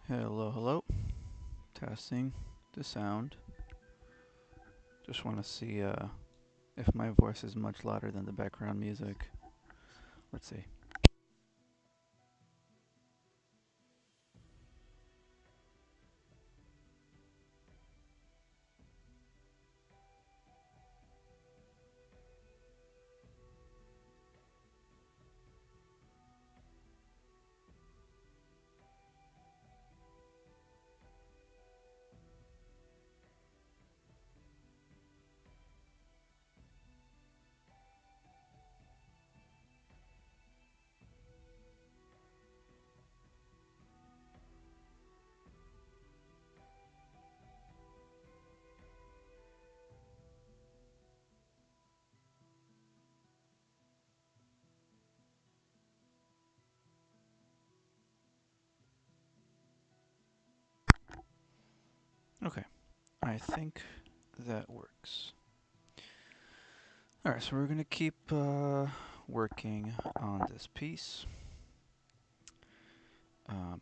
Hello, hello. Testing the sound. Just want to see if my voice is much louder than the background music. Let's see. Okay, I think that works. Alright, so we're gonna keep working on this piece.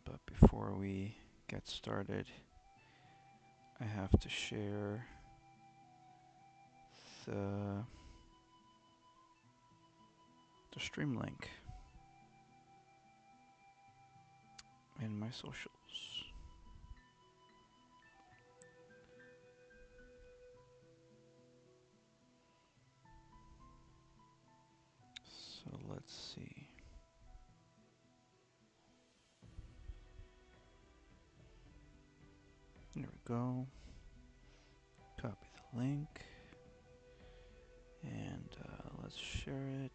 But before we get started, I have to share the, the stream link in my socials. So let's see. There we go. Copy the link. And let's share it.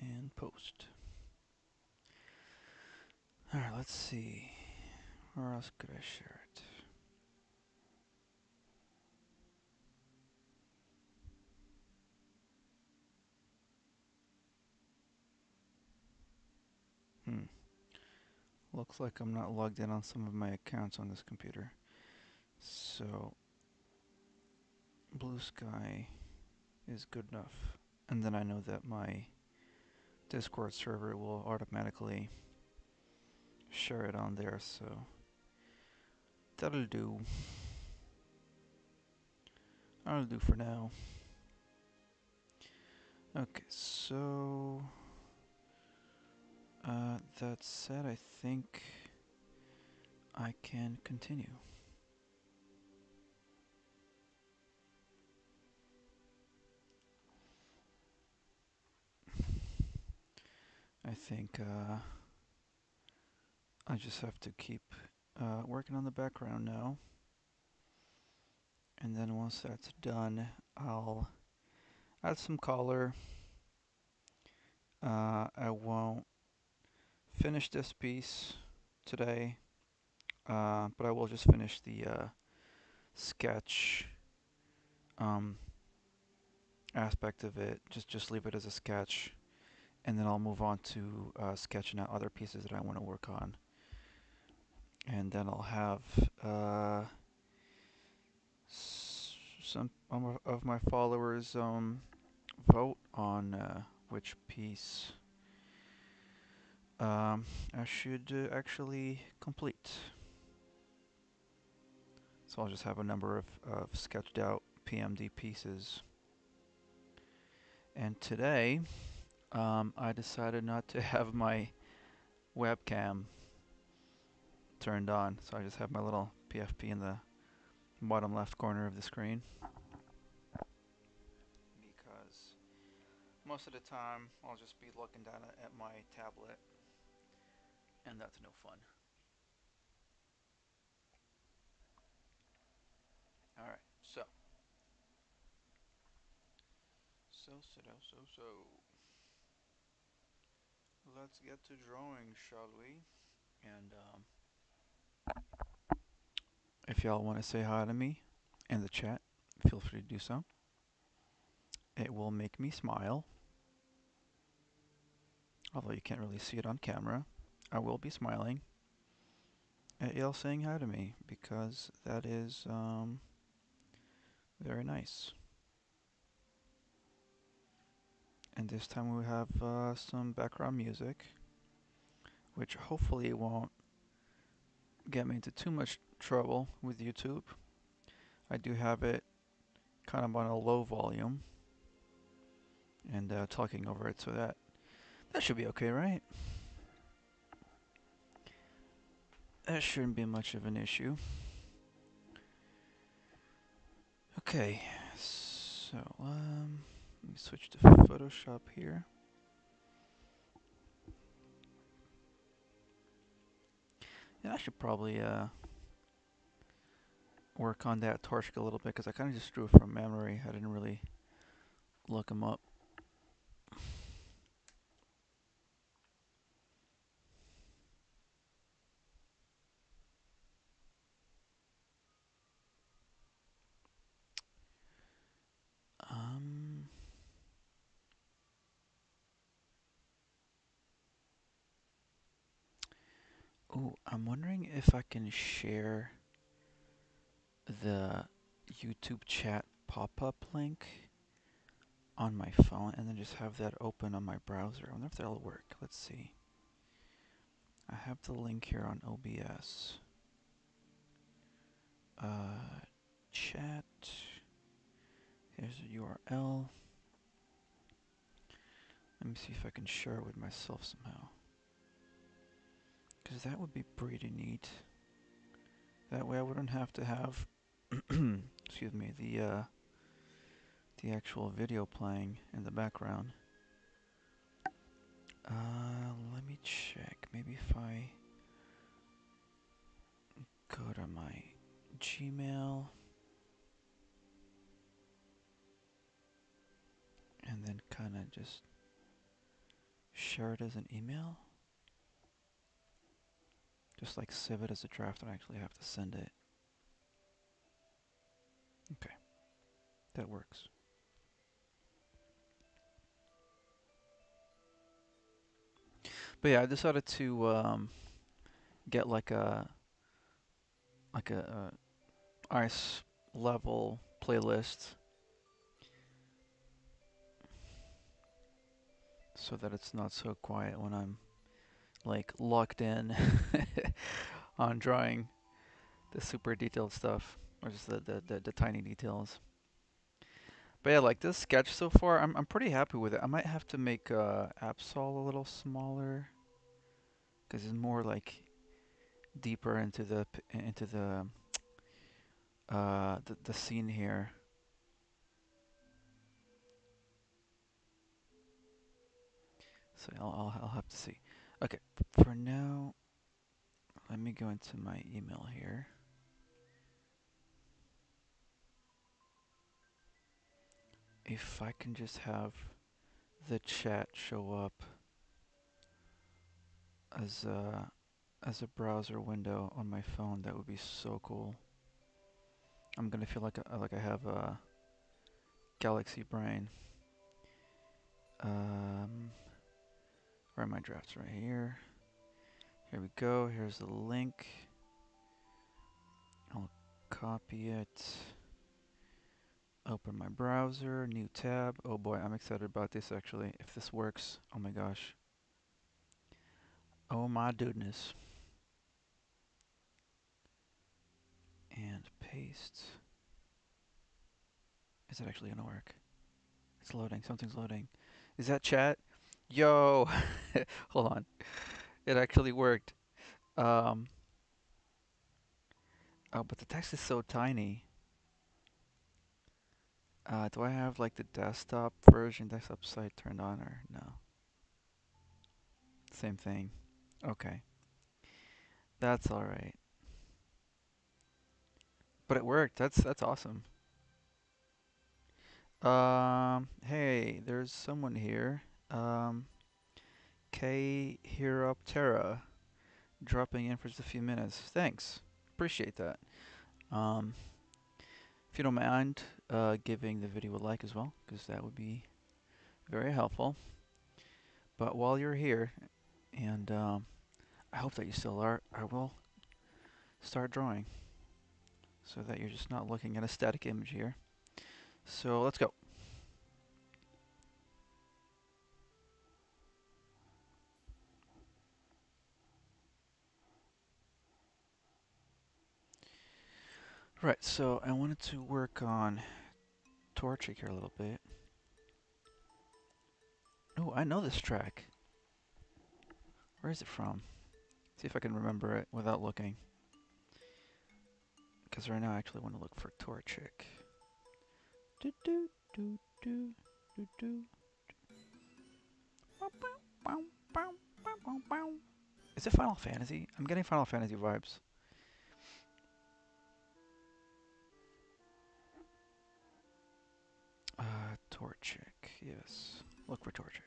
And post. Alright, let's see. Where else could I share it? Hmm. Looks like I'm not logged in on some of my accounts on this computer. So, Blue Sky is good enough. And then I know that my Discord server will automatically share it on there, so that'll do. That'll do for now. Okay, so that said, I think I can continue. I think I just have to keep working on the background now. And then once that's done, I'll add some color. I won't finish this piece today, but I will just finish the sketch um, aspect of it. Just leave it as a sketch, and then I'll move on to sketching out other pieces that I want to work on. And then I'll have some of my followers vote on which piece I should actually complete. So I'll just have a number of sketched out PMD pieces. And today, I decided not to have my webcam turned on, so I just have my little PFP in the bottom left corner of the screen. Because most of the time, I'll just be looking down at my tablet, and that's no fun. Alright, so So. Let's get to drawing, shall we? And if y'all want to say hi to me in the chat, feel free to do so. It will make me smile, although you can't really see it on camera. I will be smiling at y'all saying hi to me because that is very nice. And this time we have some background music, which hopefully won't get me into too much trouble with YouTube. I do have it kind of on a low volume and talking over it, so that should be okay, right? That shouldn't be much of an issue. Okay, so let me switch to Photoshop here. Yeah, I should probably work on that torch a little bit because I kind of just drew it from memory. I didn't really look them up. Um, oh, I'm wondering if I can share the YouTube chat pop-up link on my phone and then just have that open on my browser. I wonder if that'll work. Let's see. I have the link here on OBS. Chat. Here's the URL. Let me see if I can share it with myself somehow. Because that would be pretty neat. That way I wouldn't have to have, excuse me, the actual video playing in the background. Let me check. Maybe if I go to my Gmail and then kind of just share it as an email. Just like save it as a draft and actually have to send it. Okay, that works. But yeah, I decided to get like a ice level playlist so that it's not so quiet when I'm like locked in on drawing the super detailed stuff or just the tiny details. But yeah, like this sketch so far, I'm pretty happy with it. I might have to make Absol a little smaller because it's more like deeper into the scene here. So I'll have to see. Okay, for now, let me go into my email here. If I can just have the chat show up as a browser window on my phone, that would be so cool. I'm gonna feel like I have a galaxy brain. Where are my drafts? Right here. Here we go. Here's the link. I'll copy it. Open my browser. New tab. Oh boy, I'm excited about this actually. If this works, oh my gosh. Oh my goodness. And paste. Is it actually gonna work? It's loading. Something's loading. Is that chat? Yo! Hold on. It actually worked. Um, oh, but the text is so tiny. Do I have like the desktop version, desktop site turned on or no? Same thing. Okay. That's alright. But it worked. That's awesome. Hey, there's someone here. Um, K Heroptera dropping in for just a few minutes. Thanks. Appreciate that. Um, if you don't mind, giving the video a like as well, because that would be very helpful. But while you're here, and I hope that you still are, I will start drawing so that you're just not looking at a static image here. So let's go. Right, so I wanted to work on torching here a little bit. Oh, I know this track. Where is it from? See if I can remember it without looking. Because right now I actually want to look for Torchic. Do do do do do do. Is it Final Fantasy? I'm getting Final Fantasy vibes. Torchic. Yes. Look for Torchic.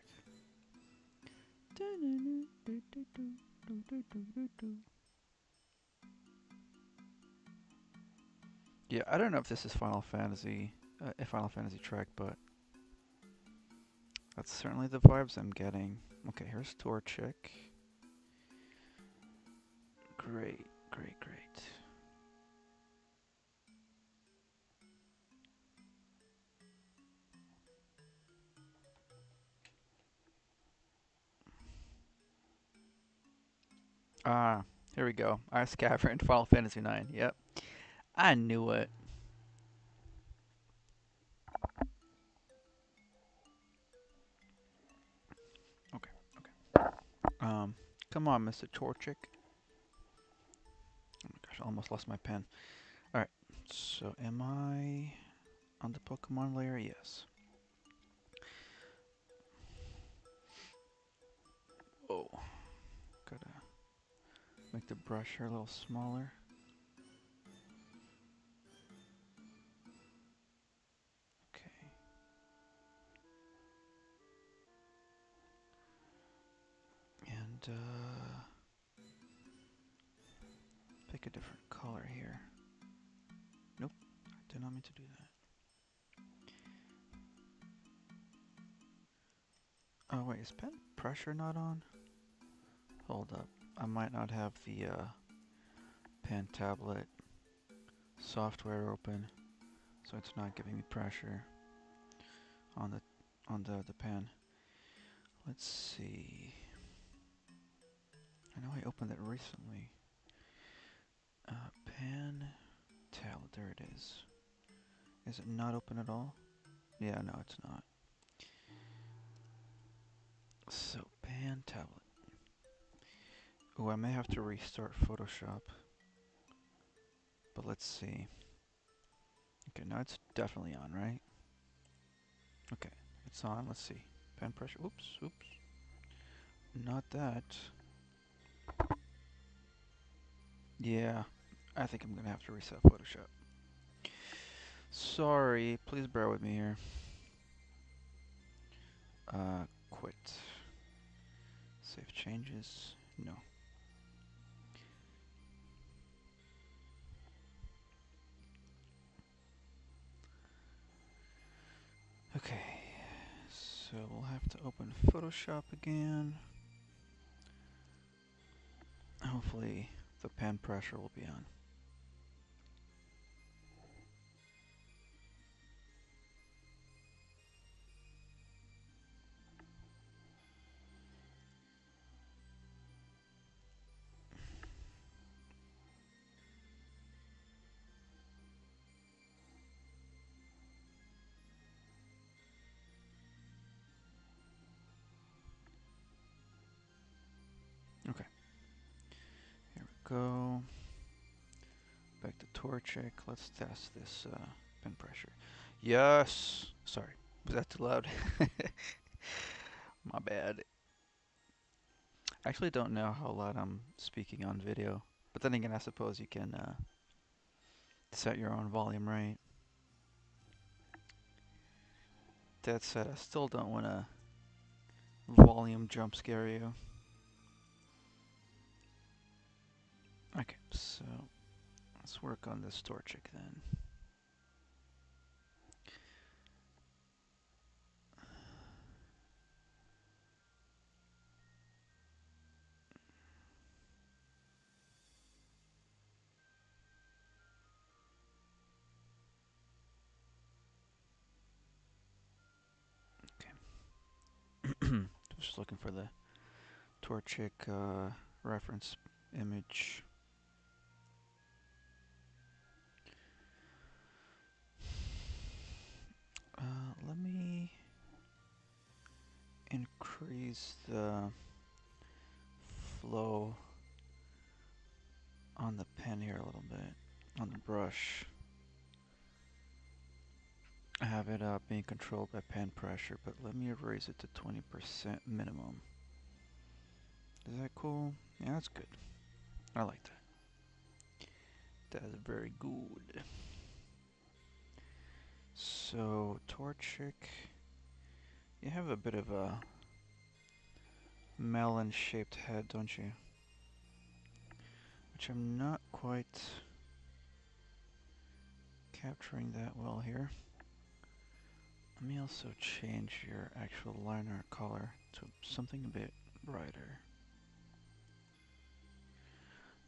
Yeah, I don't know if this is Final Fantasy, a Final Fantasy track, but that's certainly the vibes I'm getting. Okay, here's Torchic. Great, great, great. Ah, here we go. Ice Cavern, Final Fantasy 9. Yep. I knew it. Okay, okay. Come on, Mr. Torchic. Oh my gosh, I almost lost my pen. Alright, so am I on the Pokemon layer? Yes. Oh, gotta make the brush here a little smaller. Okay. And, pick a different color here. Nope, I did not mean to do that. Oh wait, is pen pressure not on? Hold up, I might not have the, pen tablet software open, so it's not giving me pressure on the pen. Let's see. I know I opened it recently. Pen tablet, there it is. Is it not open at all? Yeah, no, it's not. So, pen tablet. Oh, I may have to restart Photoshop. But let's see. Okay, now it's definitely on, right? Okay, it's on. Let's see. Pen pressure. Oops, oops. Not that. Yeah, I think I'm gonna have to reset Photoshop. Sorry, please bear with me here. Quit. Save changes. No. Okay, so we'll have to open Photoshop again. Hopefully the pen pressure will be on. Okay, here we go. Back to Torchic. Let's test this pen pressure. Yes! Sorry, was that too loud? My bad. I actually don't know how loud I'm speaking on video. But then again, I suppose you can set your own volume, right? That said, I still don't want to volume jump scare you. Okay, so let's work on this Torchic then. Just looking for the Torchic reference image. Let me increase the flow on the pen here a little bit, on the brush. I have it being controlled by pen pressure, but let me raise it to 20% minimum. Is that cool? Yeah, that's good. I like that. That is very good. So, Torchic, you have a bit of a melon-shaped head, don't you? Which I'm not quite capturing that well here. Let me also change your actual liner color to something a bit brighter.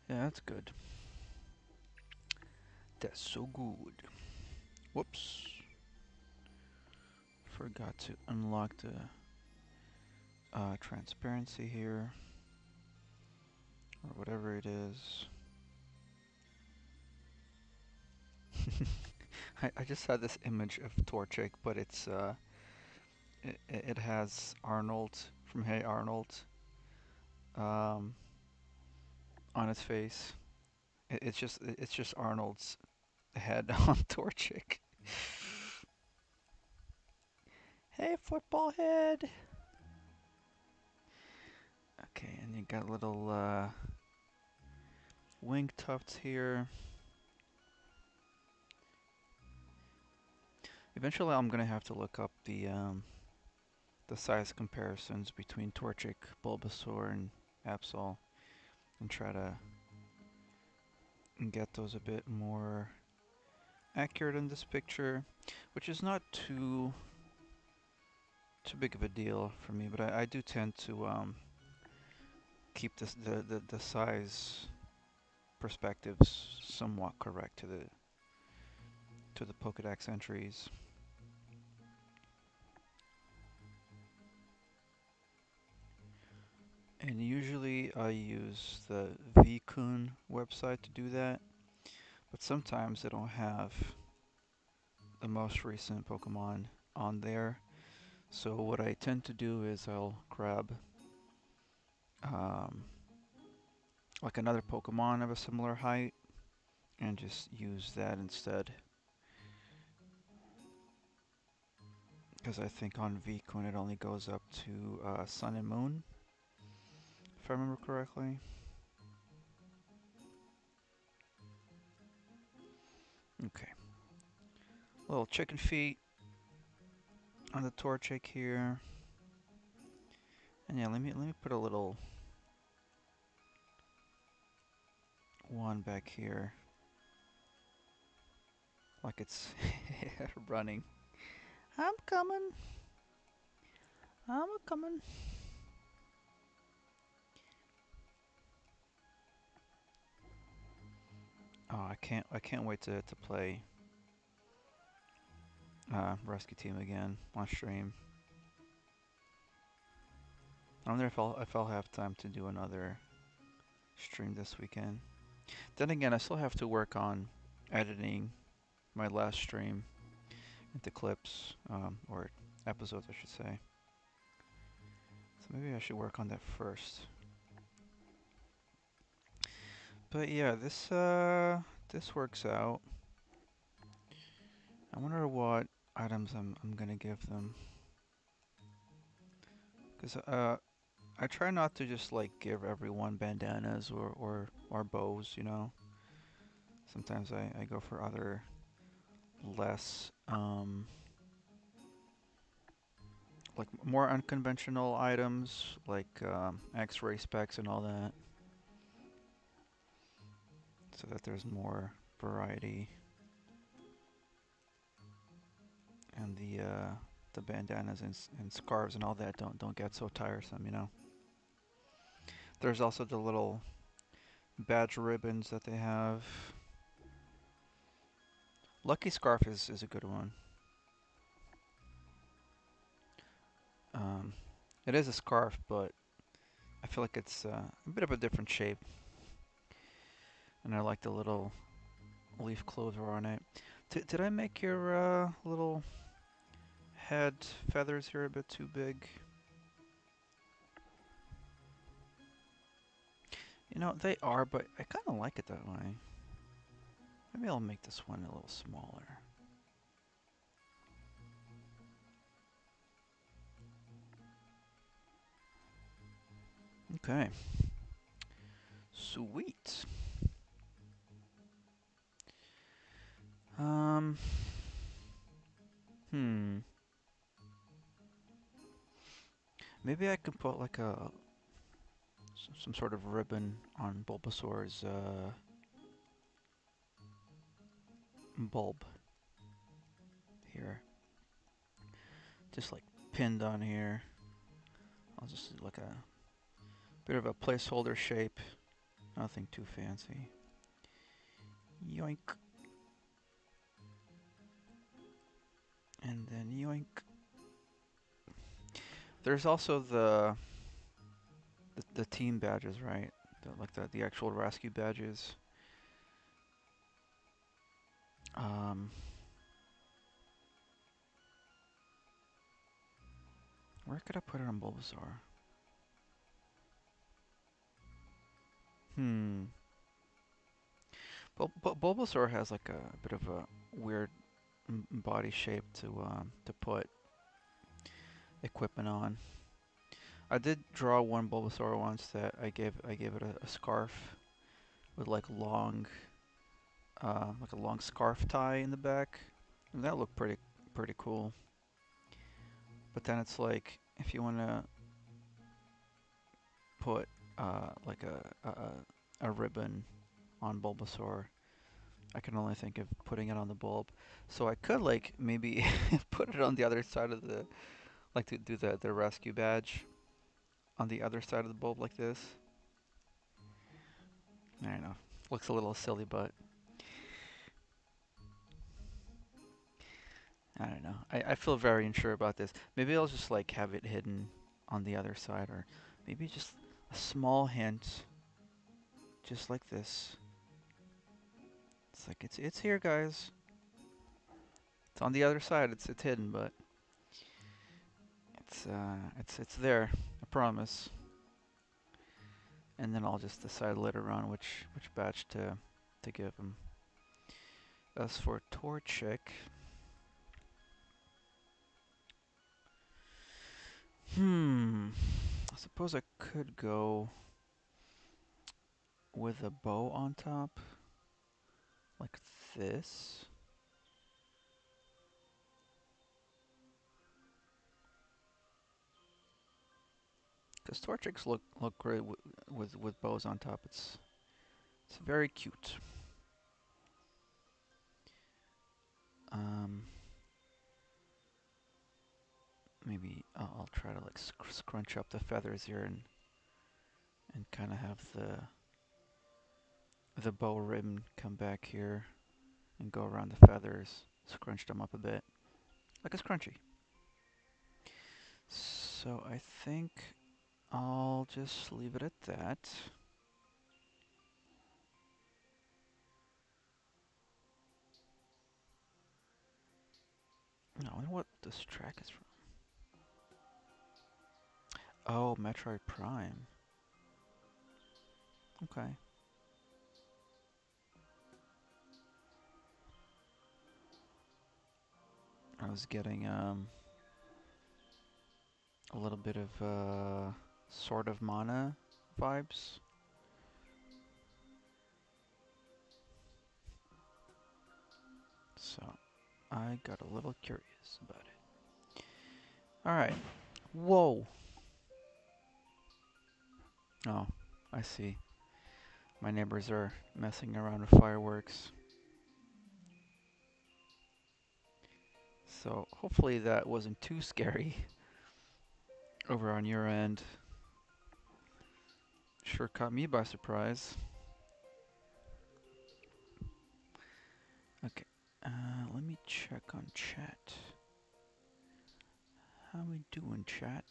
Yeah, that's good. That's so good. Whoops. Forgot to unlock the transparency here. Or whatever it is. I just had this image of Torchic, but it's it has Arnold from Hey Arnold um, on its face. It's just Arnold's head on Torchic. Hey, football head. Okay, and you got little wing tufts here. Eventually, I'm gonna have to look up the size comparisons between Torchic, Bulbasaur, and Absol, and try to get those a bit more accurate in this picture, which is not too big of a deal for me, but I do tend to keep the size perspectives somewhat correct to the Pokédex entries. And usually I use the VKun website to do that, but sometimes they don't have the most recent Pokemon on there. So what I tend to do is I'll grab um, like another Pokemon of a similar height and just use that instead. Because I think on VKun it only goes up to Sun and Moon, if I remember correctly. Okay. Little chicken feet on the Torchic here. And yeah, let me put a little one back here. Like it's running. I'm coming. I'm a coming. Oh, I can't wait to play Rescue Team again on stream. I wonder if I'll have time to do another stream this weekend. Then again, I still have to work on editing my last stream into clips, or episodes, I should say. So maybe I should work on that first. But yeah, this works out. I wonder what items I'm gonna give them. Cause I try not to just like give everyone bandanas or bows, you know. Sometimes I go for other less like more unconventional items, like X-ray specs and all that, so that there's more variety. And the bandanas and scarves and all that don't get so tiresome, you know. There's also the little badge ribbons that they have. Lucky Scarf is a good one. Um, it is a scarf, but I feel like it's a bit of a different shape. And I like the little leaf clover on it. Did I make your little head feathers here a bit too big? You know, they are, but I kind of like it that way. Maybe I'll make this one a little smaller. Okay. Sweet. Um, hmm. Maybe I could put like some sort of ribbon on Bulbasaur's bulb here. Just like pinned on here. I'll just do like a bit of a placeholder shape. Nothing too fancy. Yoink. And then yoink. There's also the team badges, right? Like the actual rescue badges. Um, where could I put it on Bulbasaur? Hmm. Bulbasaur has like a bit of a weird body shape to put equipment on. I did draw one Bulbasaur once that I gave it a scarf with like a long scarf tie in the back, and that looked pretty cool. But then it's like if you want to put like a ribbon on Bulbasaur, I can only think of putting it on the bulb. So I could like maybe put it on the other side of like to do the rescue badge on the other side of the bulb like this. I don't know. Looks a little silly, but I don't know. I feel very unsure about this. Maybe I'll just like have it hidden on the other side, or maybe just a small hint, just like this. It's like it's here, guys. It's on the other side. It's hidden, but it's there. I promise. And then I'll just decide later on which badge to give him. As for Torchic, I suppose I could go with a bow on top, like this. Because Torchics look great with bows on top. It's very cute. Um, maybe I'll try to like scrunch up the feathers here and kind of have the bow ribbon come back here and go around the feathers, scrunch them up a bit, like a scrunchie. So I think I'll just leave it at that. No, I wonder what this track is from. Oh, Metroid Prime. Okay. I was getting a little bit of Sword of Mana vibes. So I got a little curious about it. Alright, Whoa! Oh, I see. My neighbors are messing around with fireworks. So hopefully that wasn't too scary over on your end. Sure caught me by surprise. Okay, let me check on chat. How we doing, chat?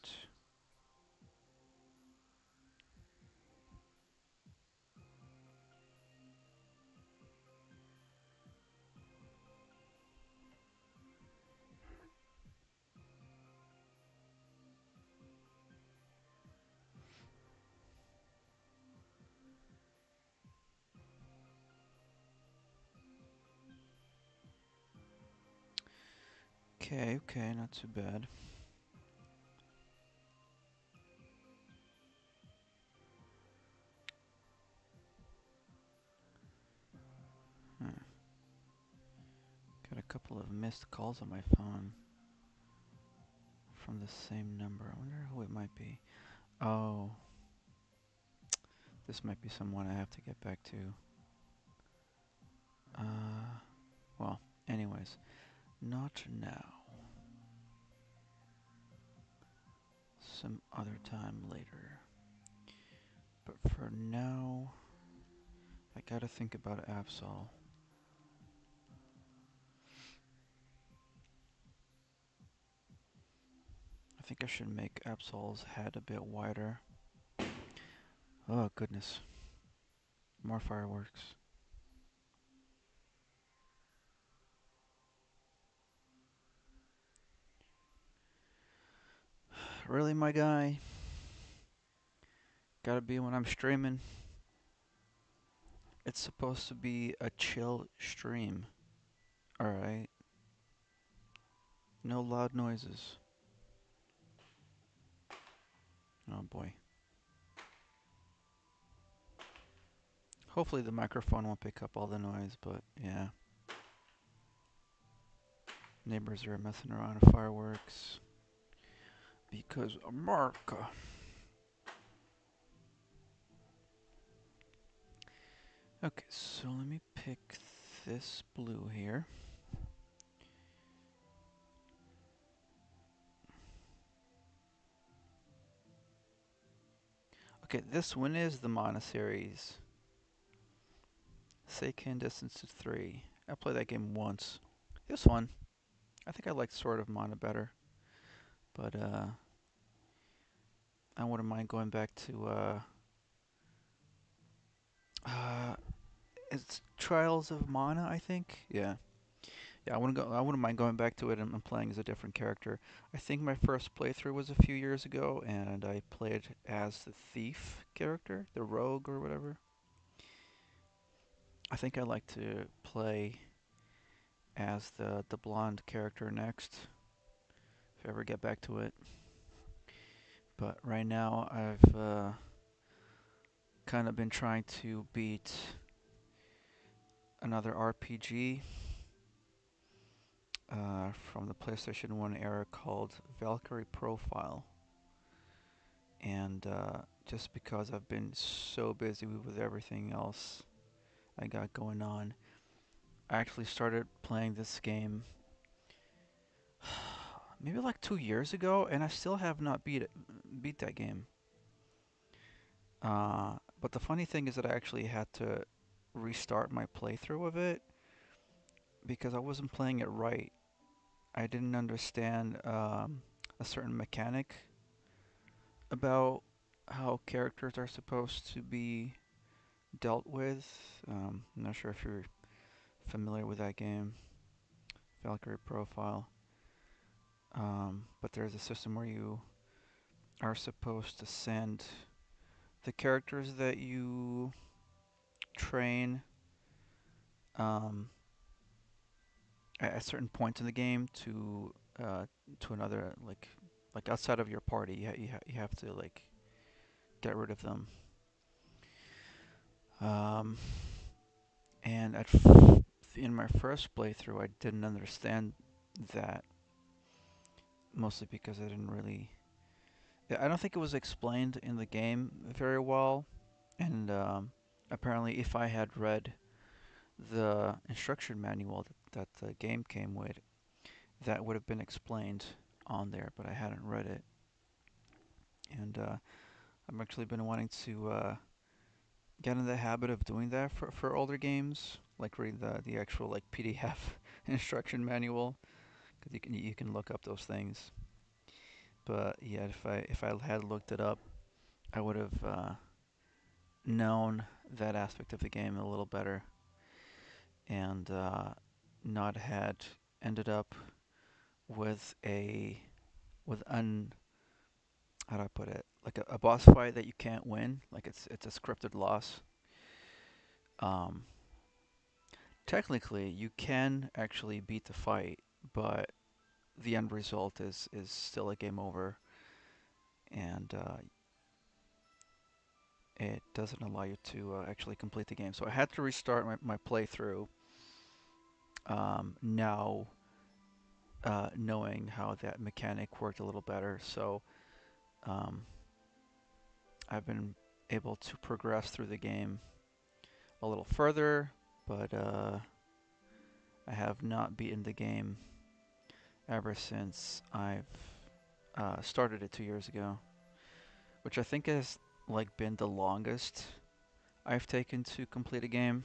Okay, okay, not too bad. Hmm. Got a couple of missed calls on my phone from the same number. I wonder who it might be. Oh, this might be someone I have to get back to. Well, anyways, not now. Some other time later. But for now, I gotta think about Absol. I think I should make Absol's head a bit wider. Oh, goodness. More fireworks. Really, my guy? Gotta be when I'm streaming. It's supposed to be a chill stream. Alright. No loud noises. Oh boy. Hopefully the microphone won't pick up all the noise, but yeah. Neighbors are messing around with fireworks. Because America. Okay, so let me pick this blue here. Okay, this one is the Mana series. Seiken Distance to 3. I played that game once. It was fun. I think I liked Sword of Mana better. But, I wouldn't mind going back to, uh, it's Trials of Mana, I think? Yeah. Yeah, I wouldn't mind going back to it and playing as a different character. I think my first playthrough was a few years ago, and I played as the thief character, the rogue or whatever. I think I'd like to play as the blonde character next, if I ever get back to it. But right now, I've kind of been trying to beat another RPG from the PlayStation 1 era called Valkyrie Profile. And just because I've been so busy with everything else I got going on, I actually started playing this game maybe like 2 years ago, and I still have not beat that game. But the funny thing is that I actually had to restart my playthrough of it because I wasn't playing it right. I didn't understand a certain mechanic about how characters are supposed to be dealt with. I'm not sure if you're familiar with that game, Valkyrie Profile. But there's a system where you are supposed to send the characters that you train um, at certain points in the game to another like outside of your party. You have to like get rid of them. Um, and in my first playthrough, I didn't understand that, mostly because I didn't really Yeah, I don't think it was explained in the game very well, and apparently, if I had read the instruction manual that the game came with, that would have been explained on there, but I hadn't read it, and I've actually been wanting to get in the habit of doing that for older games, like reading the actual like PDF instruction manual, because you can look up those things. But yeah, if I had looked it up, I would have known that aspect of the game a little better, and not had ended up with a with un how do I put it, like a boss fight that you can't win, like it's a scripted loss. Um, Technically, you can actually beat the fight, but the end result is still a game over, and it doesn't allow you to actually complete the game. So I had to restart my playthrough. Now, knowing how that mechanic worked a little better, so um, I've been able to progress through the game a little further, but I have not beaten the game ever since I've started it 2 years ago, which I think has like been the longest I've taken to complete a game.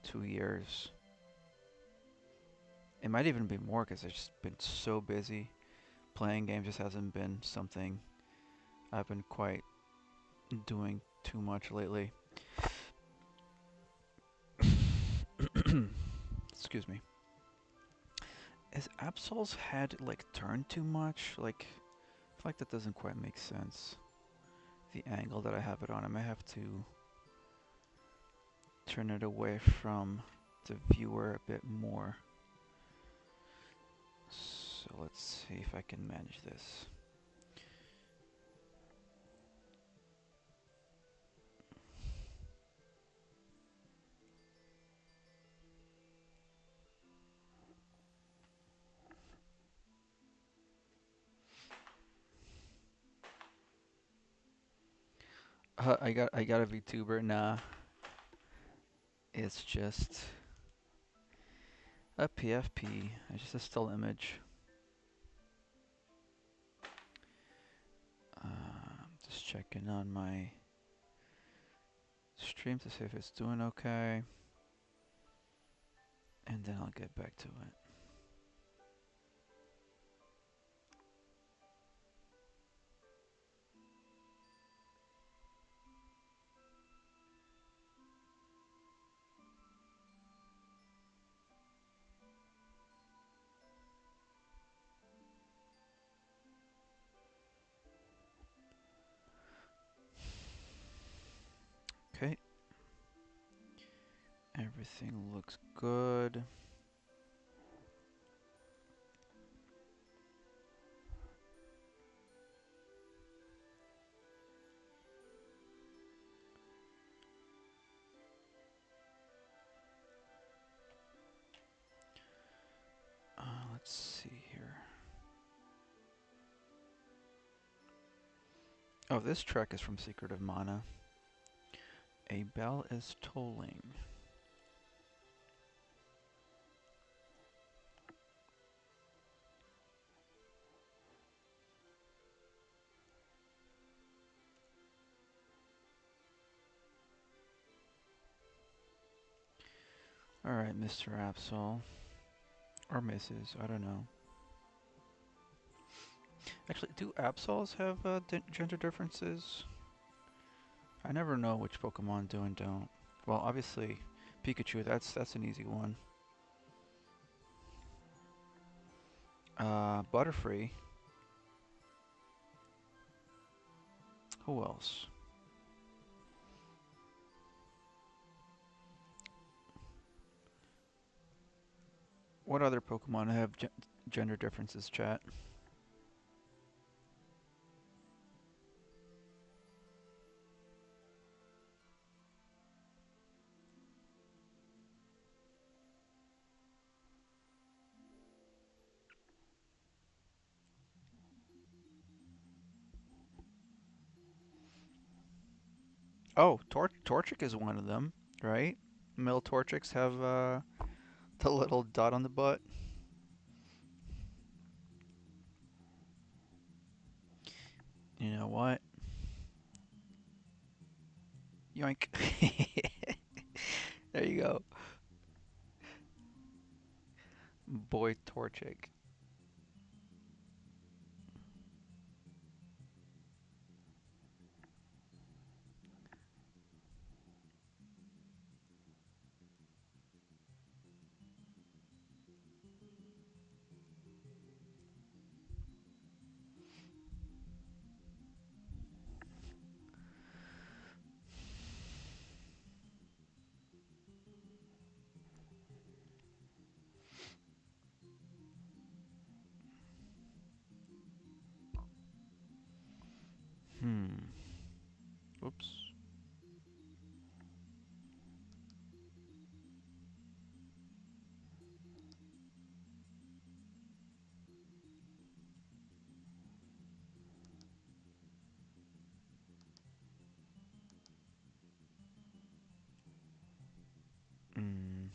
2 years. It might even be more because I've just been so busy. Playing games just hasn't been something I've been quite doing too much lately. Excuse me. Is Absol's head like turned too much? Like, I feel like that doesn't quite make sense. The angle that I have it on, I might have to turn it away from the viewer a bit more. So let's see if I can manage this. I got a VTuber. Nah, it's just a PFP. It's just a still image. Just checking on my stream to see if it's doing okay, and then I'll get back to it. Okay, everything looks good. Let's see here. Oh, this track is from Secret of Mana. A bell is tolling. Alright, Mr. Absol. Or Mrs., I don't know. Actually, do Absols have gender differences? I never know which Pokemon do and don't. Well, obviously, Pikachu, that's an easy one. Butterfree. Who else? What other Pokemon have gender differences, chat? Oh, Torchic is one of them, right? Male Torchics have the little dot on the butt. You know what? Yoink. There you go. Boy Torchic. Hmm. Whoops. Hmm.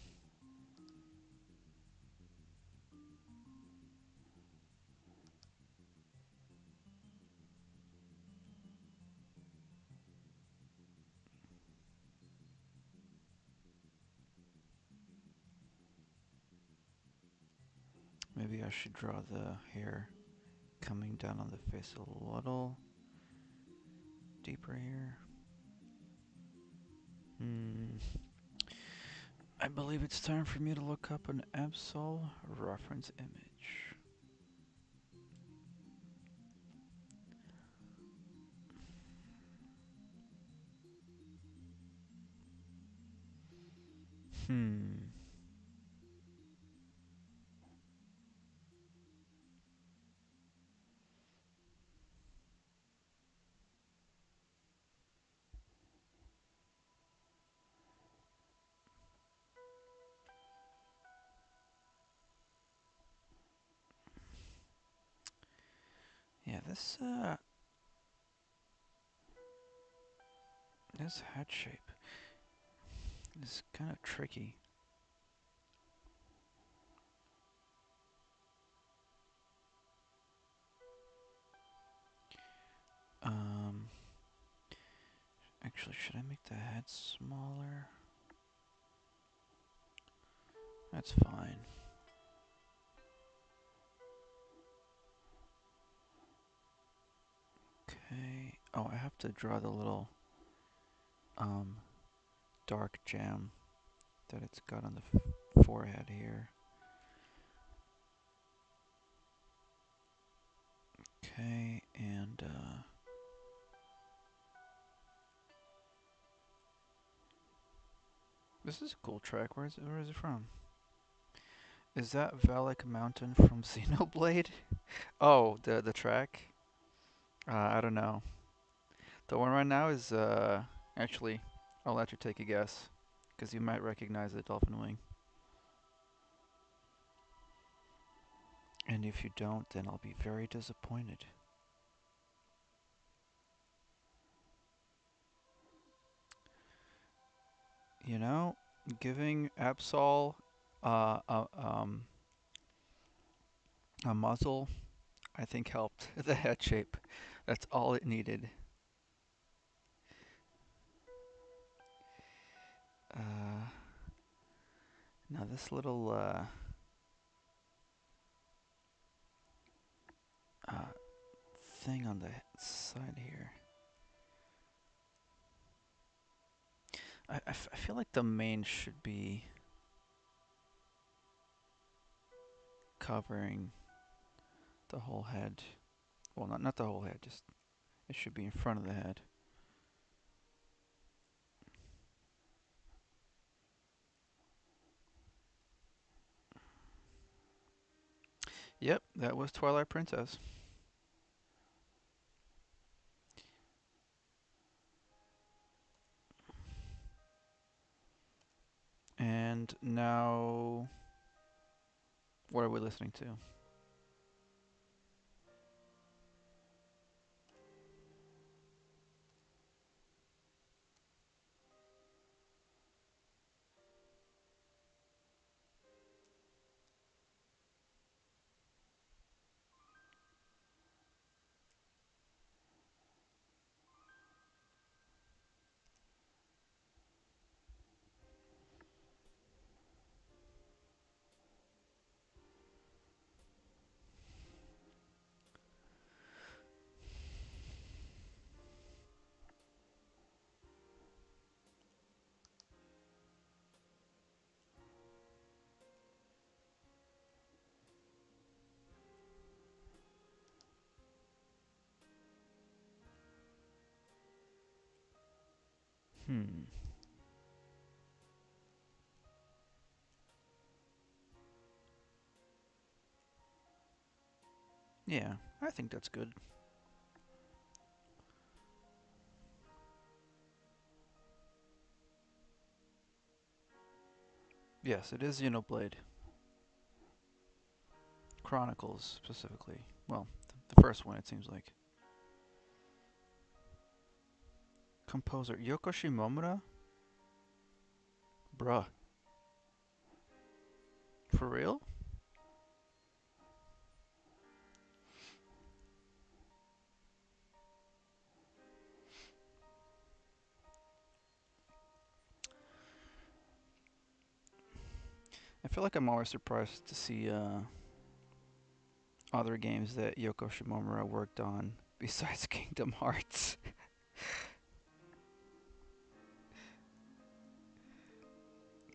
Maybe I should draw the hair coming down on the face a little deeper here. Hmm. I believe it's time for me to look up an Absol reference image. Hmm. Yeah, this head shape is kind of tricky. Um, Actually, should I make the head smaller? That's fine. Okay. Oh, I have to draw the little um dark gem that it's got on the forehead here. Okay, and this is a cool track. Where is it from? Is that Valak Mountain from Xenoblade? Oh, the track? I don't know. The one right now is actually I'll let you take a guess because you might recognize the dolphin wing. And if you don't, then I'll be very disappointed. You know, giving Absol uh, a, um, a muzzle, I think helped the head shape. That's all it needed. Uh, Now this little uh, thing on the side here, I feel like the mane should be covering the whole head. Well, not the whole head, just it should be in front of the head. Yep, that was Twilight Princess. And now, what are we listening to? Hmm. Yeah, I think that's good. Yes, it is Xenoblade Chronicles specifically. Well, the first one it seems like. Composer Yoko Shimomura? Bruh. For real? I feel like I'm always surprised to see other games that Yoko Shimomura worked on besides Kingdom Hearts.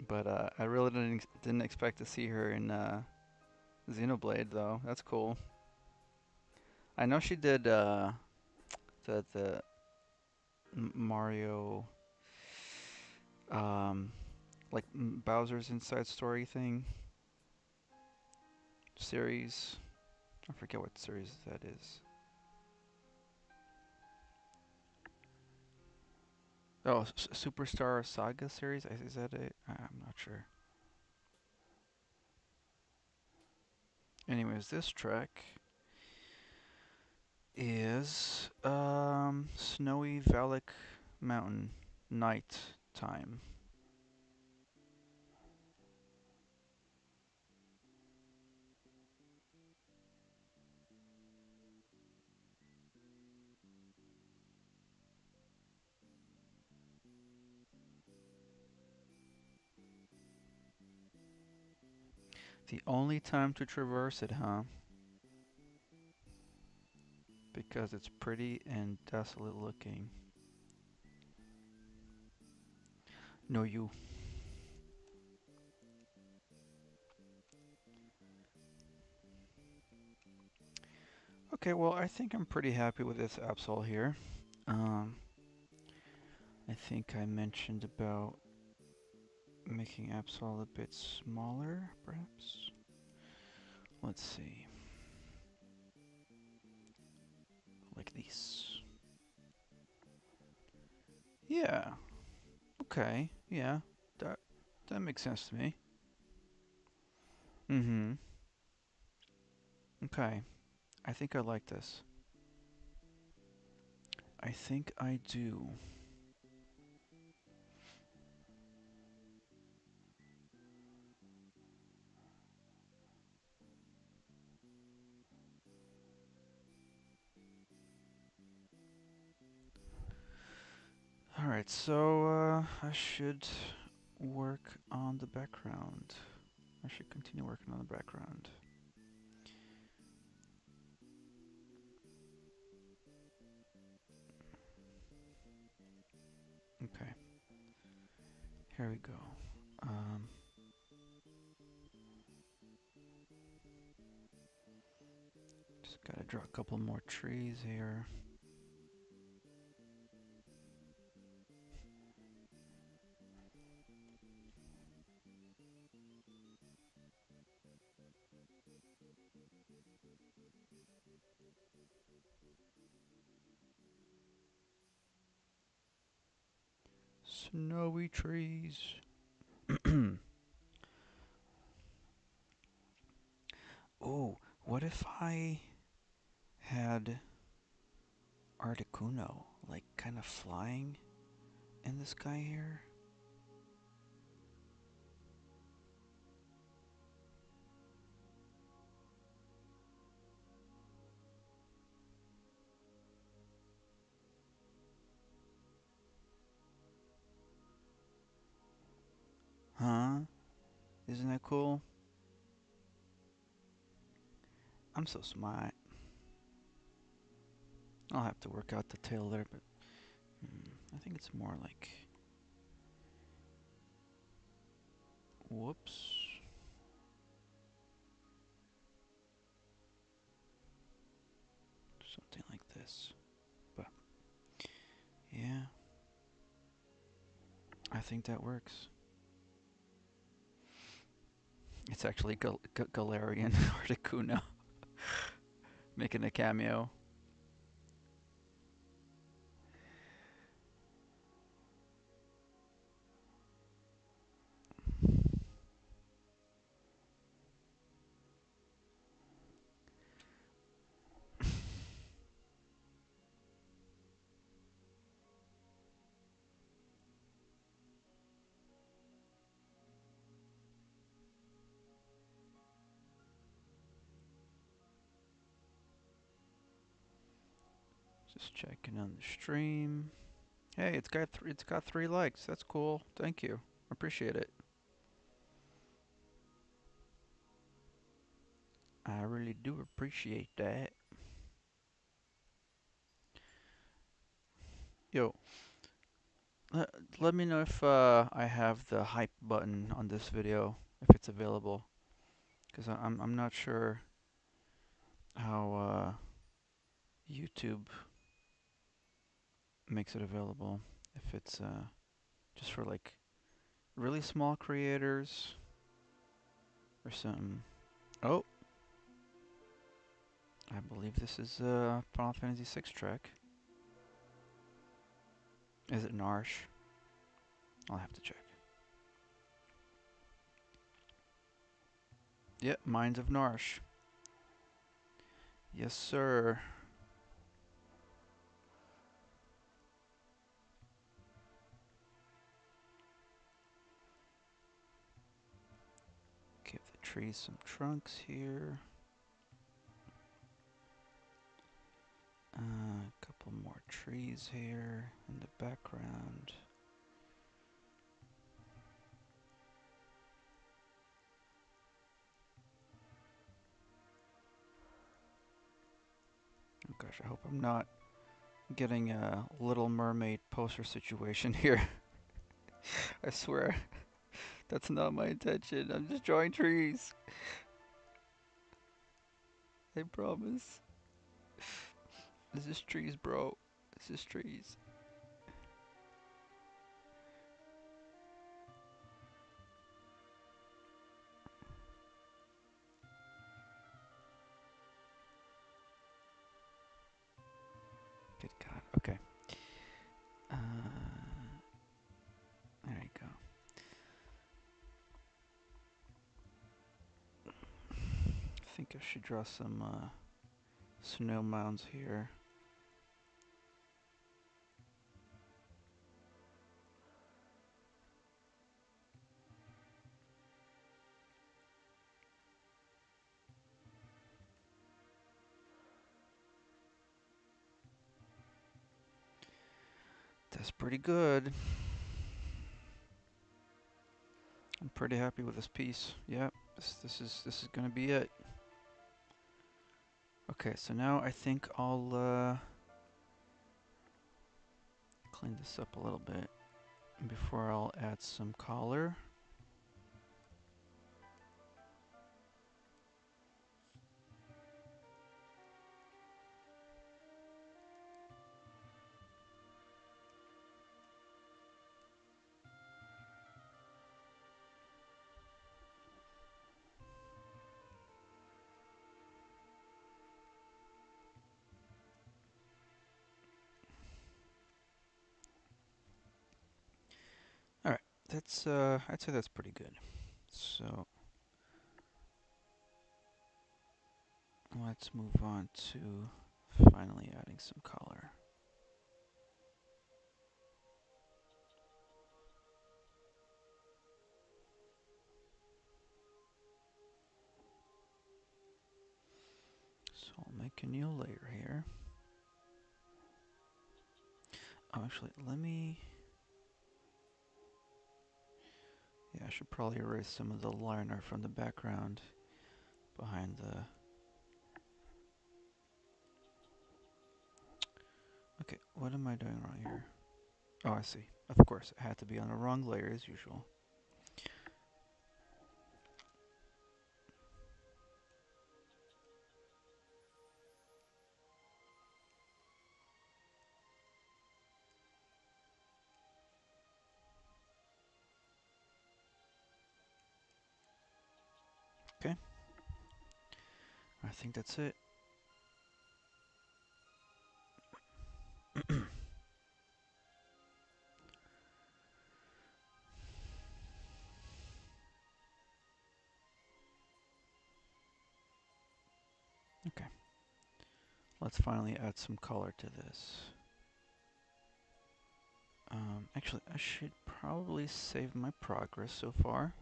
But I really didn't expect to see her in Xenoblade though. That's cool. I know she did the Mario um like Bowser's Inside Story thing series. I forget what series that is. Oh, Superstar Saga series. Is that it? I'm not sure. Anyways, this track is Snowy Valak Mountain Night Time. The only time to traverse it, huh? Because it's pretty and desolate looking. No, you. Okay, well, I think I'm pretty happy with this Absol here. Um, I think I mentioned about making Absol a bit smaller, perhaps. Let's see. Like this. Yeah. Okay. Yeah. That that makes sense to me. Mm-hmm. Okay. I think I like this. I think I do. Alright, so I should work on the background. I should continue working on the background. Okay, here we go. Um, just gotta draw a couple more trees here. Snowy trees. Oh, what if I had Articuno, like kind of flying in the sky here? Huh? Isn't that cool? I'm so smart. I'll have to work out the tail there, but I think it's more like. Whoops. Something like this. But, yeah. think that works. It's actually Galarian Articuno making a cameo. Just checking on the stream. Hey, it's got 3 likes. That's cool. Thank you. Appreciate it. I really do appreciate that. Yo, let, let me know if I have the hype button on this video, if it's available, because I'm not sure how YouTube makes it available. If it's just for like really small creators or something. Oh, I believe this is a Final Fantasy VI track. Is it Narsh? I'll have to check. Yep, Mines of Narsh. Yes, sir. Give the trees some trunks here. A couple more trees here in the background. Oh gosh, I hope I'm not getting a Little Mermaid poster situation here. I swear, that's not my intention. I'm just drawing trees. I promise. This is trees, bro. This is trees. Good God. Okay. There you go. I think I should draw some snow mounds here. That's pretty good. I'm pretty happy with this piece. Yep, this is gonna be it. Okay, so now I think I'll clean this up a little bit before I'll add some color. All right, that's I'd say that's pretty good. So let's move on to finally adding some color. So I'll make a new layer here. Oh, actually, let me... Yeah, I should probably erase some of the line art from the background behind the... Okay, what am I doing wrong here? Oh, I see. Of course, it had to be on the wrong layer as usual. I think that's it. Okay. Let's finally add some color to this. Actually, I should probably save my progress so far.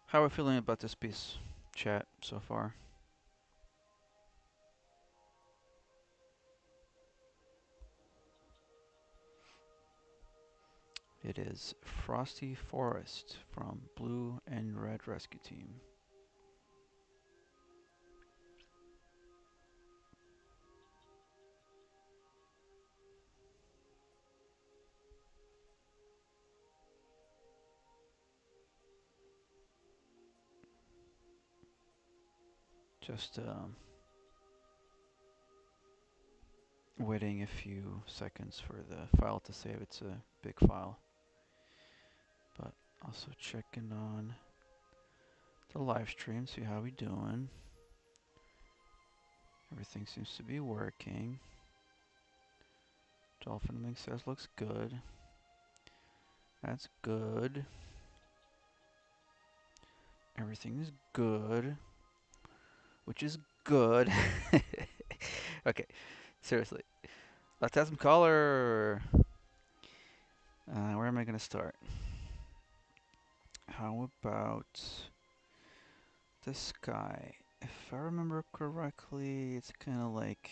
How are we feeling about this piece, chat, so far? It is Frosty Forest from Blue and Red Rescue Team. Just waiting a few seconds for the file to save. It's a big file. But also checking on the live stream, see how we doing. Everything seems to be working. Dolphin Link says looks good. That's good. Everything is good. Which is good. Okay, seriously. Let's add some color. Where am I going to start? How about the sky? If I remember correctly, it's kind of like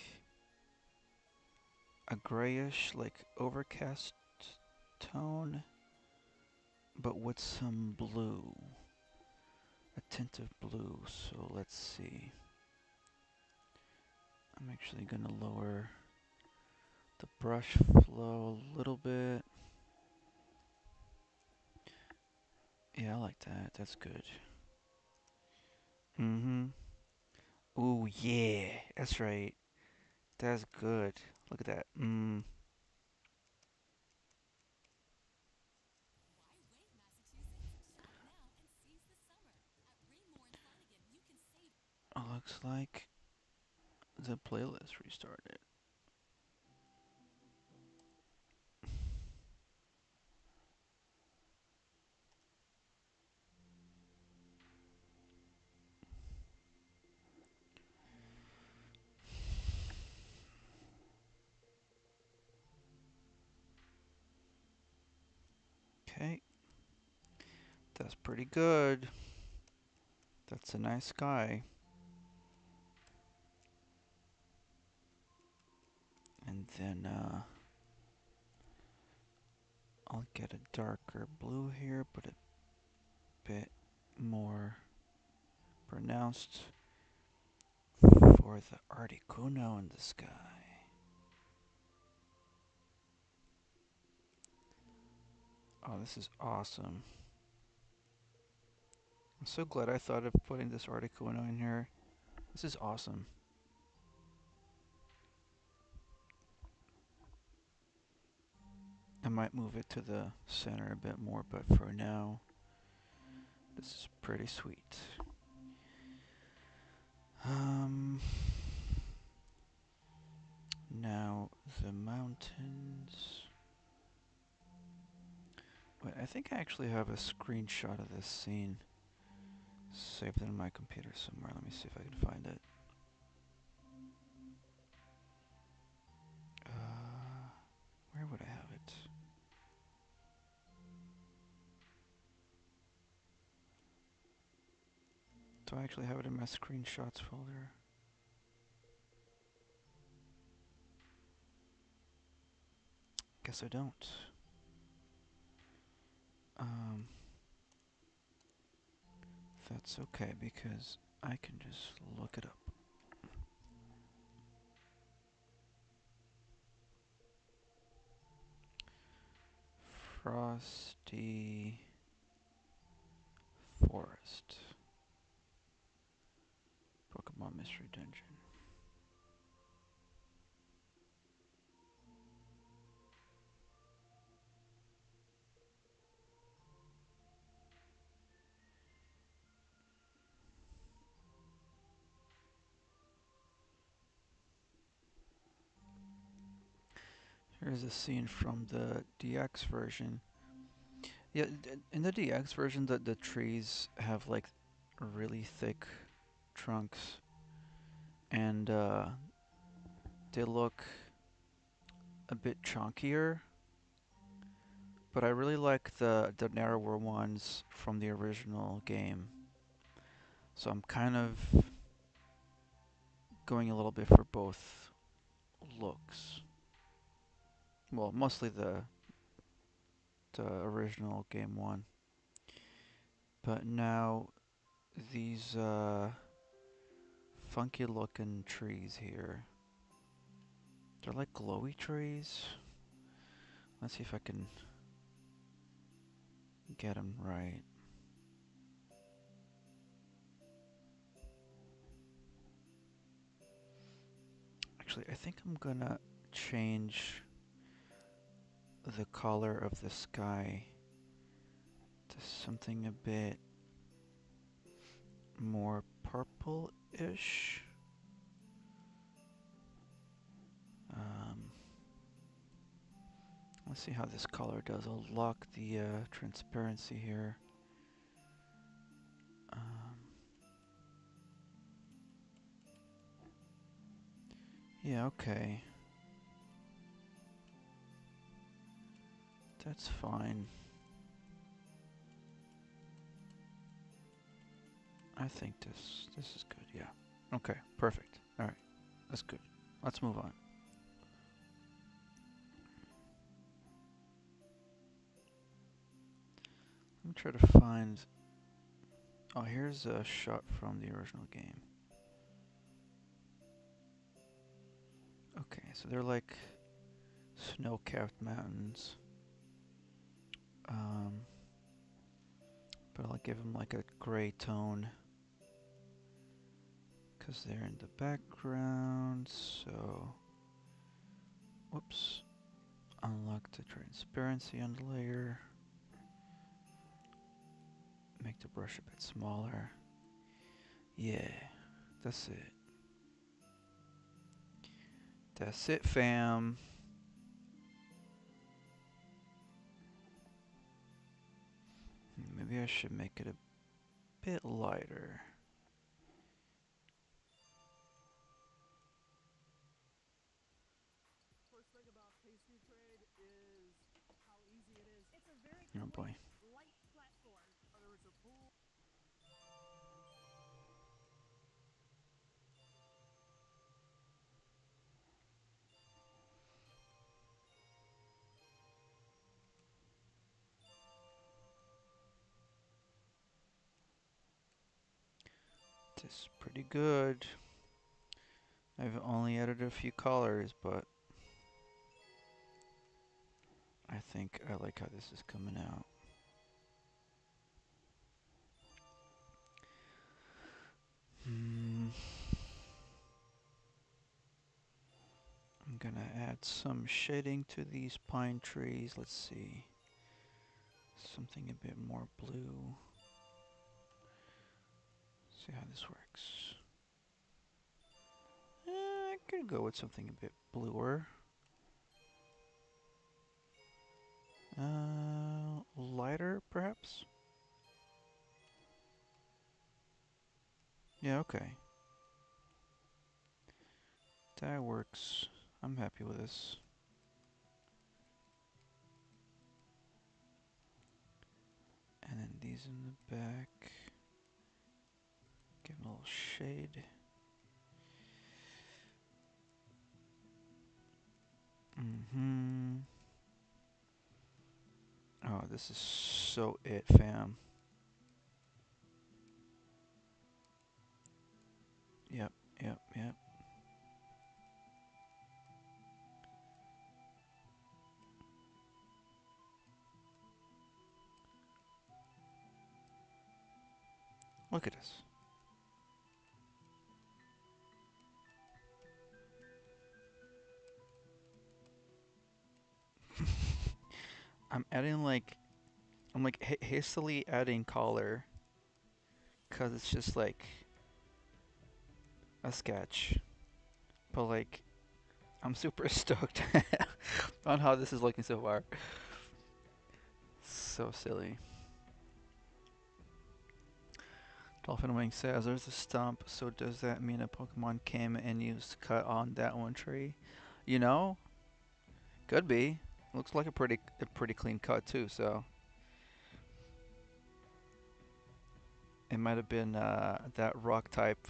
a grayish, like overcast tone, but with some blue. A tint of blue. So let's see. I'm actually going to lower the brush flow a little bit. Yeah, I like that. That's good. Mm-hmm. Ooh, yeah. That's right. That's good. Look at that. Looks like the playlist restarted. Okay. That's pretty good. That's a nice sky. And then I'll get a darker blue here, but a bit more pronounced for the Articuno in the sky. Oh, this is awesome. I'm so glad I thought of putting this Articuno in here. This is awesome. I might move it to the center a bit more, but for now, this is pretty sweet. Now the mountains. Wait, I think I actually have a screenshot of this scene saved in my computer somewhere. Let me see if I can find it. Where would I have it? Do I actually have it in my screenshots folder? Guess I don't. That's okay because I can just look it up. Frosty Forest. Pokemon Mystery Dungeon. Here's a scene from the DX version. Yeah, in the DX version, the trees have like really thick trunks, and they look a bit chunkier. But I really like the narrower ones from the original game. So I'm kind of going a little bit for both looks. Well, mostly the original game one. But now these funky looking trees here. They're like glowy trees. Let's see if I can get them right. Actually, I think I'm gonna change the color of the sky to something a bit more purple-ish. Um, let's see how this color does. I'll lock the transparency here. Yeah, okay. That's fine. I think this is good, yeah. Okay, perfect. Alright, that's good. Let's move on. Let me try to find... Oh, here's a shot from the original game. Okay, so they're like snow-capped mountains. But I'll give them like a gray tone because they're in the background. So, whoops, unlock the transparency on the layer. Make the brush a bit smaller. Yeah, that's it. That's it, fam. Maybe I should make it a bit lighter. First thing about pastry trade is how easy it is. It's a very Oh boy. light platform. Whether it's a pool. This is pretty good. I've only added a few colors, but I think I like how this is coming out. I'm gonna add some shading to these pine trees. Let's see. Something a bit more blue. See how this works. I could go with something a bit bluer. Lighter, perhaps? Yeah, okay. That works. I'm happy with this. And then these in the back. Give them a little shade. Oh, this is so it, fam. Yep, yep, yep. Look at this. I'm adding like, I'm like hastily adding color. Cause it's just like a sketch. But like, I'm super stoked on how this is looking so far. So silly. Dolphin Wing says there's a stump, so does that mean a Pokemon came and used cut on that one tree? You know, could be. Looks like a pretty clean cut too, so it might have been that rock type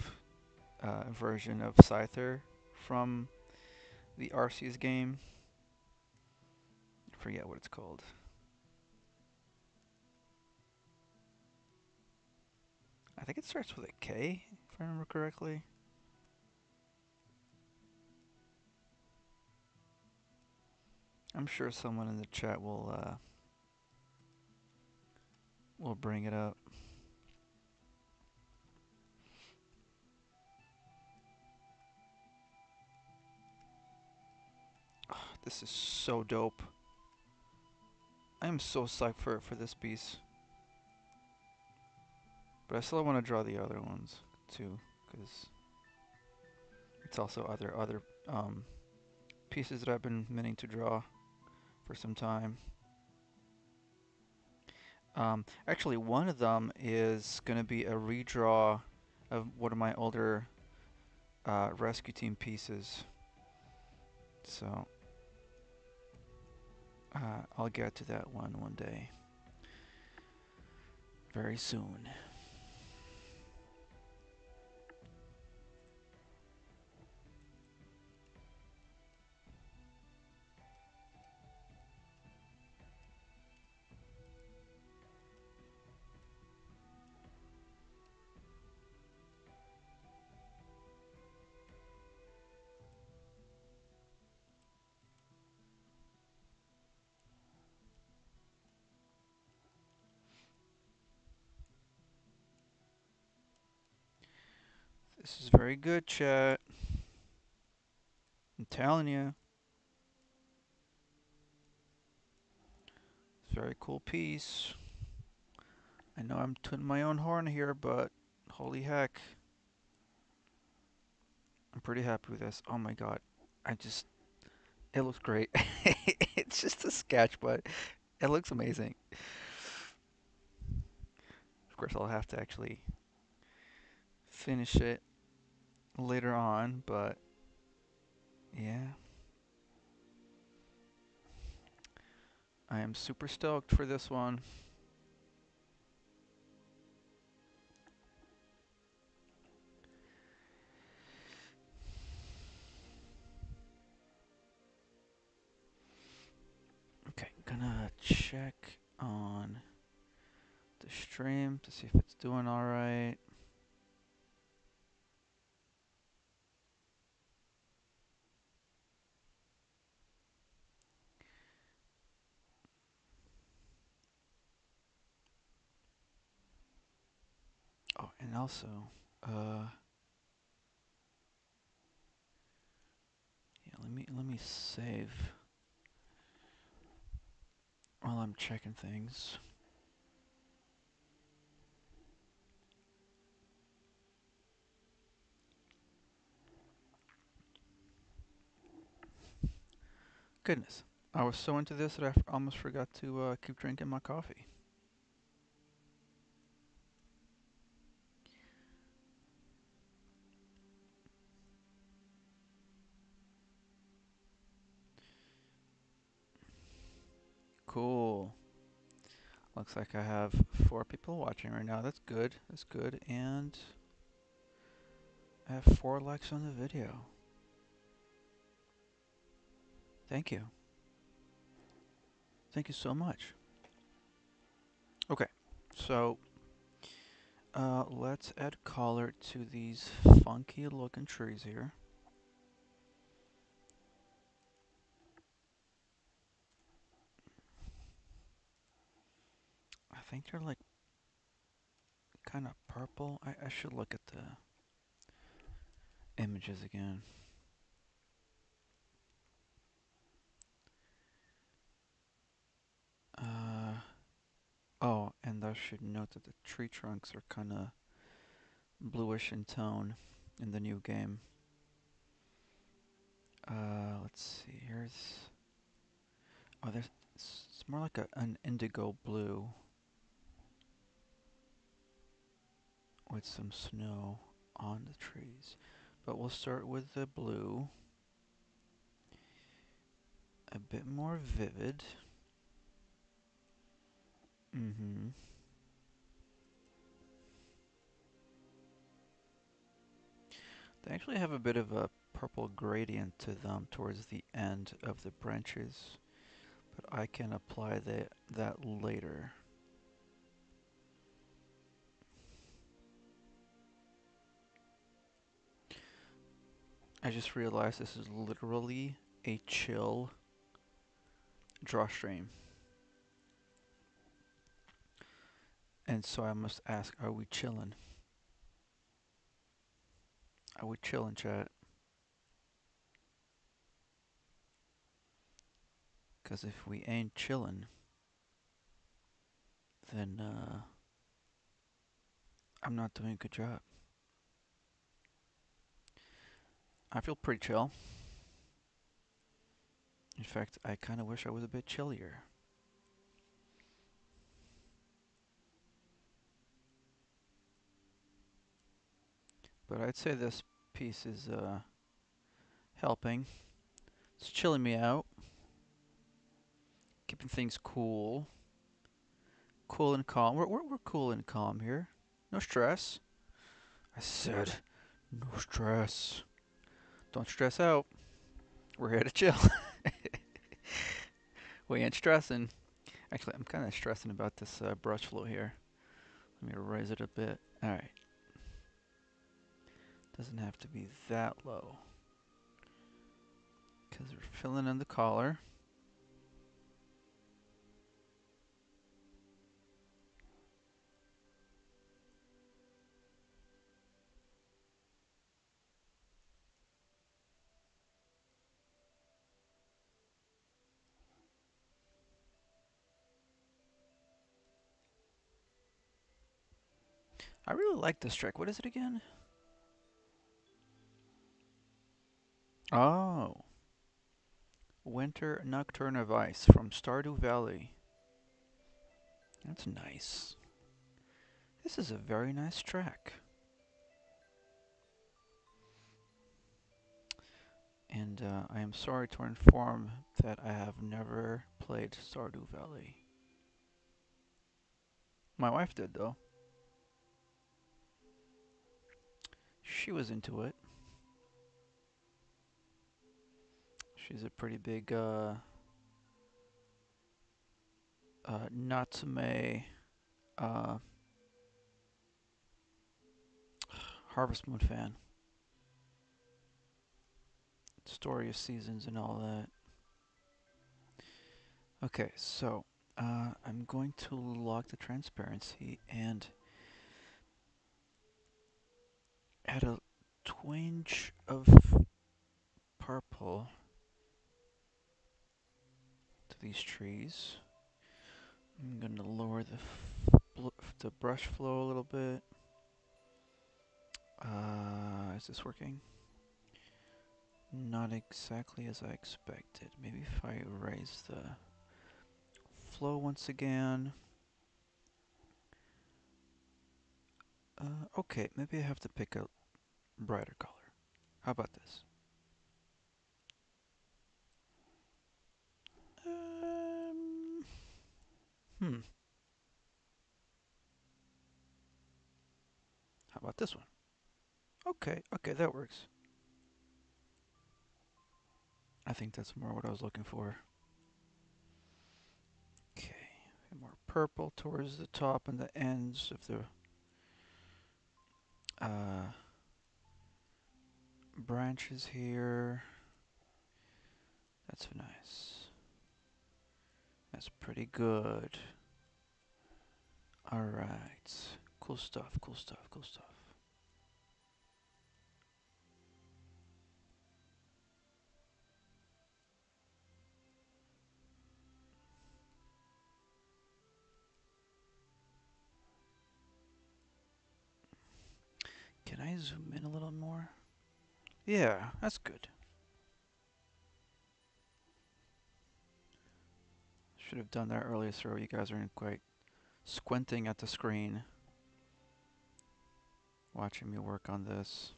version of Scyther from the Arceus game. I forget what it's called. I think it starts with a K, if I remember correctly. I'm sure someone in the chat will bring it up. This is so dope. I am so psyched for this piece. But I still want to draw the other ones too, because it's also other pieces that I've been meaning to draw for some time. Actually, one of them is going to be a redraw of one of my older rescue team pieces. So I'll get to that one day, very soon. This is very good, chat. I'm telling you, it's a very cool piece. I know I'm tooting my own horn here, but holy heck, I'm pretty happy with this. Oh my god, I just it looks great. It's just a sketch, but it looks amazing. Of course, I'll have to actually finish it later on, but yeah, I am super stoked for this one. Okay, gonna check on the stream to see if it's doing alright. Oh, and also, yeah, let me save while I'm checking things. Goodness, I was so into this that I almost forgot to keep drinking my coffee. Cool. Looks like I have 4 people watching right now. That's good. That's good. And I have 4 likes on the video. Thank you. Thank you so much. Okay, so let's add color to these funky looking trees here. I think they're like kind of purple. I should look at the images again. Uh, oh, and I should note that the tree trunks are kind of bluish in tone in the new game. Let's see. Here's. Oh, there's. It's more like an indigo blue with some snow on the trees. But we'll start with the blue. A bit more vivid. Mm-hmm. They actually have a bit of a purple gradient to them towards the end of the branches, but I can apply that later. I just realized this is literally a chill drawstream. And so I must ask, are we chillin'? Are we chillin', chat? Because if we ain't chillin', then I'm not doing a good job. I feel pretty chill. In fact, I kind of wish I was a bit chillier. But I'd say this piece is helping. It's chilling me out, keeping things cool. Cool and calm. We're cool and calm here. No stress. I said, no stress. Don't stress out. We're here to chill. We ain't stressing. Actually, I'm kind of stressing about this brush flow here. Let me raise it a bit. Alright. Doesn't have to be that low. Because we're filling in the collar. I really like this trick. What is it again? Oh. Winter Nocturne of Ice from Stardew Valley. That's nice. This is a very nice track. And I am sorry to inform that I have never played Stardew Valley. My wife did, though. She was into it. She's a pretty big Natsume uh, Harvest Moon fan. Story of Seasons and all that. Okay, so I'm going to lock the transparency and add a twinge of purple to these trees. I'm going to lower the brush flow a little bit. Is this working? Not exactly as I expected. Maybe if I raise the flow once again. Okay, maybe I have to pick a brighter color. How about this? Um, hmm. How about this one? Okay, okay, that works. I think that's more what I was looking for. Okay, more purple towards the top and the ends of the branches here. That's nice. That's pretty good. Alright. Cool stuff, cool stuff, cool stuff. Can I zoom in a little more? Yeah, that's good. Should have done that earlier, so you guys aren't quite squinting at the screen watching me work on this.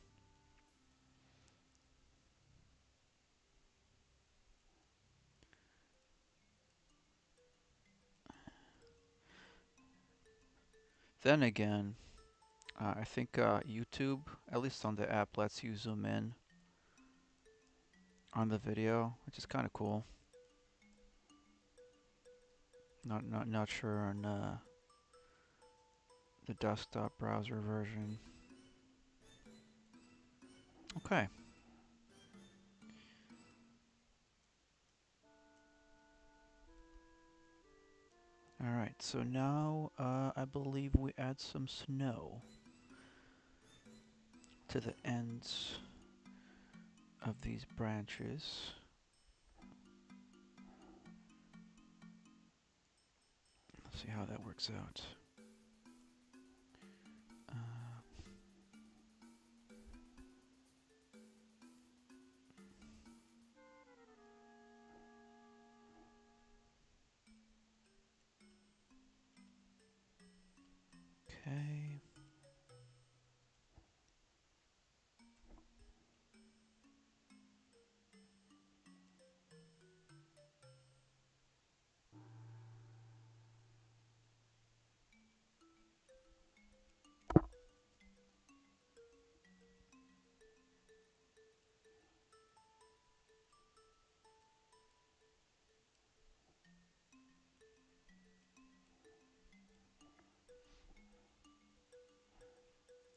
Then again, I think YouTube, at least on the app, lets you zoom in on the video, which is kind of cool. Not sure on the desktop browser version. Okay. All right. So now I believe we add some snow to the ends of these branches. Let's see how that works out. Okay.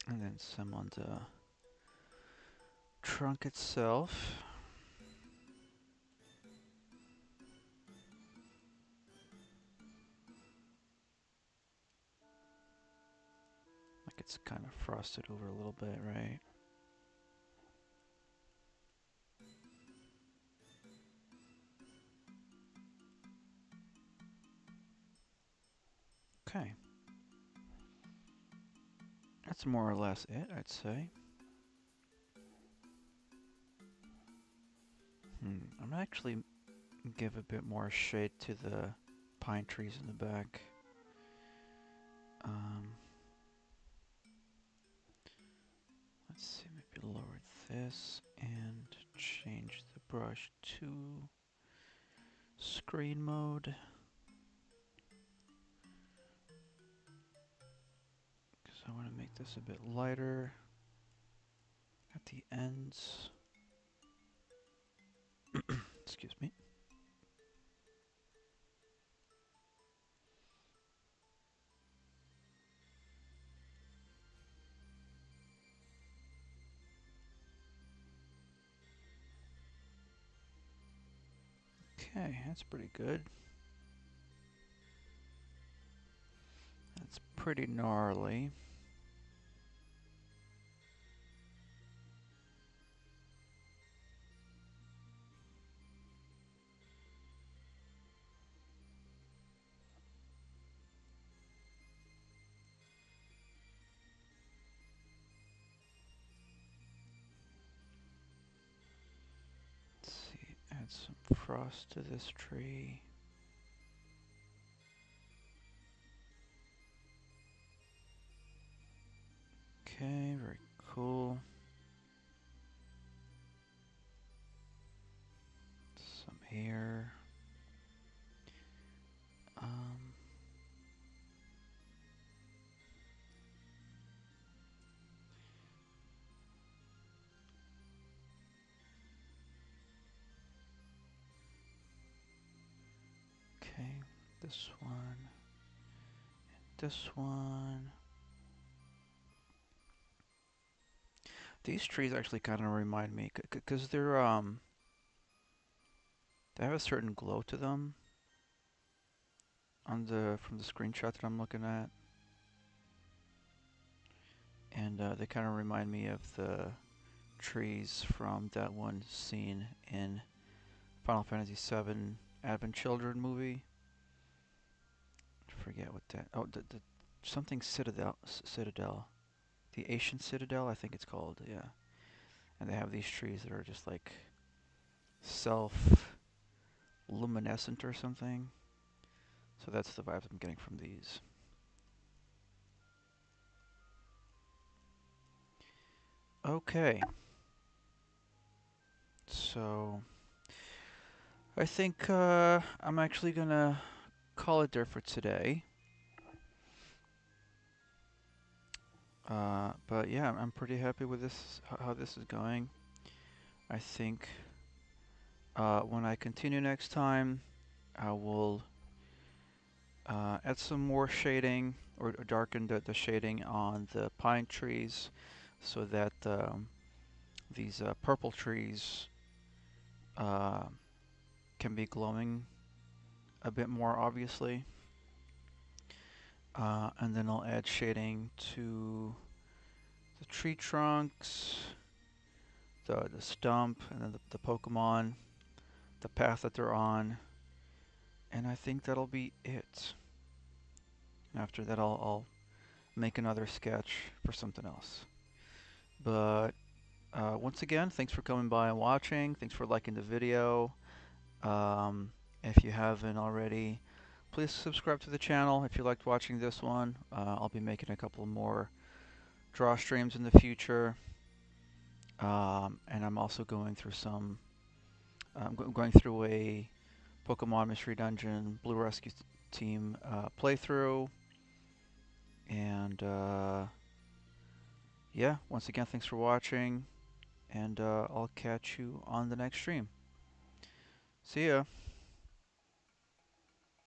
And then some on the trunk itself. Like it's kind of frosted over a little bit, right? Okay. That's more or less it, I'd say. I'm gonna actually give a bit more shade to the pine trees in the back. Let's see, maybe lower this and change the brush to screen mode. Because I want to make this a bit lighter at the ends. Excuse me. Okay, that's pretty good. That's pretty gnarly. Let's see, add some frost to this tree. Okay, very cool. Some here. Okay, this one, this one. These trees actually kind of remind me, because they have a certain glow to them on from the screenshot that I'm looking at, and they kind of remind me of the trees from that one scene in Final Fantasy VII Advent Children movie. I forget what that. Oh, the something Citadel, the Ancient Citadel, I think it's called. Yeah, and they have these trees that are just like self luminescent or something. So that's the vibes I'm getting from these. Okay, so I think I'm actually gonna call it there for today. But yeah, I'm pretty happy with this, how this is going. I think when I continue next time, I will add some more shading or darken the shading on the pine trees so that these purple trees uh, can be glowing a bit more obviously. And then I'll add shading to the tree trunks, the stump, and then the Pokemon, the path that they're on, and I think that'll be it. After that, I'll make another sketch for something else. But once again, thanks for coming by and watching. Thanks for liking the video. If you haven't already, please subscribe to the channel if you liked watching this one. I'll be making a couple more draw streams in the future. And I'm also going through going through a Pokemon Mystery Dungeon Blue Rescue Team playthrough. And yeah, once again, thanks for watching. And I'll catch you on the next stream. See ya.